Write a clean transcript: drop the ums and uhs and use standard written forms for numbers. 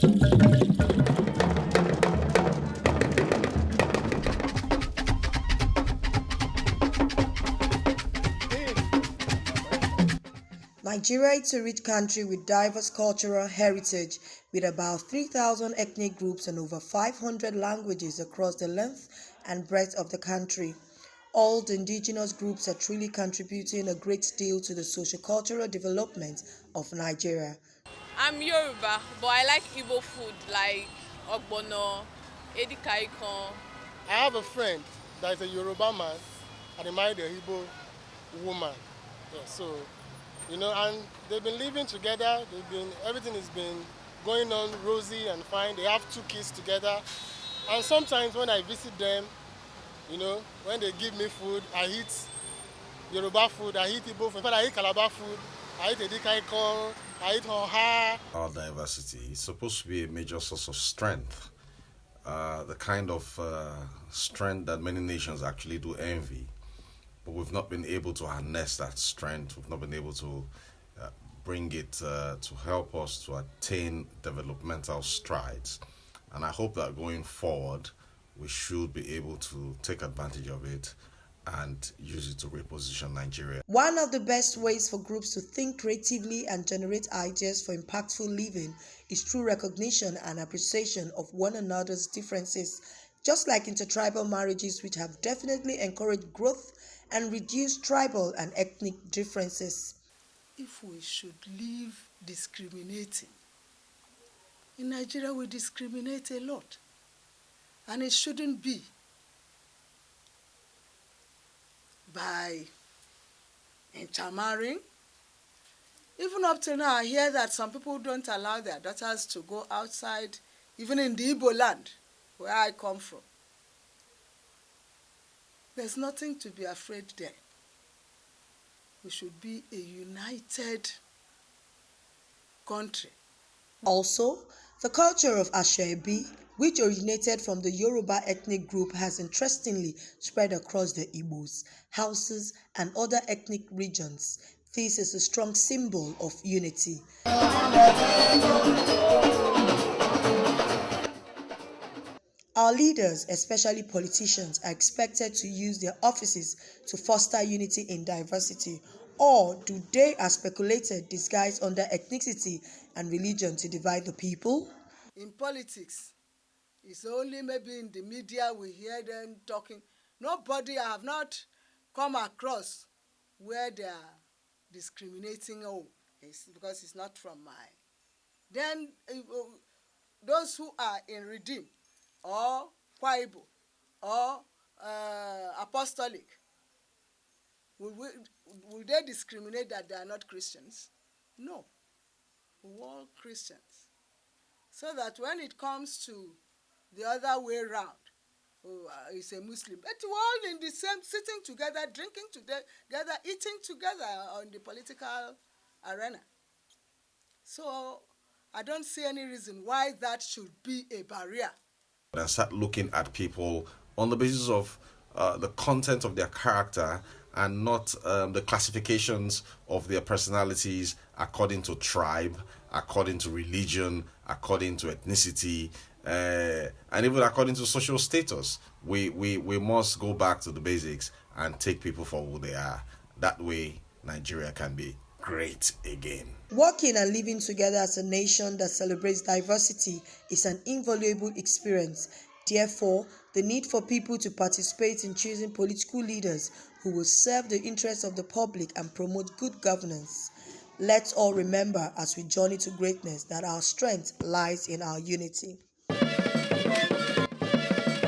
Nigeria is a rich country with diverse cultural heritage, with about 3,000 ethnic groups and over 500 languages across the length and breadth of the country. All the indigenous groups are truly contributing a great deal to the socio-cultural development of Nigeria. I'm Yoruba, but I like Igbo food like ogbono, edikaikon. I have a friend that is a Yoruba man and he married a Igbo woman. Yeah, so, and they've been living together. Everything has been going on rosy and fine. They have 2 kids together. And sometimes when I visit them, when they give me food, I eat Yoruba food, I eat Igbo food. In fact, I eat Calabar food, I eat Edikaikon, I eat Oha. Our diversity is supposed to be a major source of strength, the kind of strength that many nations actually do envy. But we've not been able to harness that strength. We've not been able to bring it to help us to attain developmental strides. And I hope that going forward, we should be able to take advantage of it and use it to reposition Nigeria. One of the best ways for groups to think creatively and generate ideas for impactful living is through recognition and appreciation of one another's differences, just like intertribal marriages, which have definitely encouraged growth and reduced tribal and ethnic differences. If we should leave discriminating, in Nigeria we discriminate a lot, and it shouldn't be. By intermarrying. Even up to now, I hear that some people don't allow their daughters to go outside, even in the Igbo land, where I come from. There's nothing to be afraid there. We should be a united country. Also, the culture of Asoebi, which originated from the Yoruba ethnic group, has interestingly spread across the Igbos, Hausas, and other ethnic regions. This is a strong symbol of unity. Our leaders, especially politicians, are expected to use their offices to foster unity in diversity, or do they, as speculated, disguise under ethnicity and religion to divide the people? In politics, it's only maybe in the media we hear them talking. Nobody, I have not come across where they are discriminating. It's because it's not from mine. Then those who are in Redeem or Kwaibo or Apostolic, will they discriminate that they are not Christians? No. We're all Christians. So that when it comes to the other way around, he's a Muslim, but we're all in the same, sitting together, drinking together, eating together on the political arena. So I don't see any reason why that should be a barrier. And start looking at people on the basis of the content of their character and not the classifications of their personalities according to tribe, according to religion, according to ethnicity, and even according to social status. We must go back to the basics and take people for who they are. That way, Nigeria can be great again. Working and living together as a nation that celebrates diversity is an invaluable experience. Therefore, the need for people to participate in choosing political leaders who will serve the interests of the public and promote good governance. Let's all remember as we journey to greatness that our strength lies in our unity.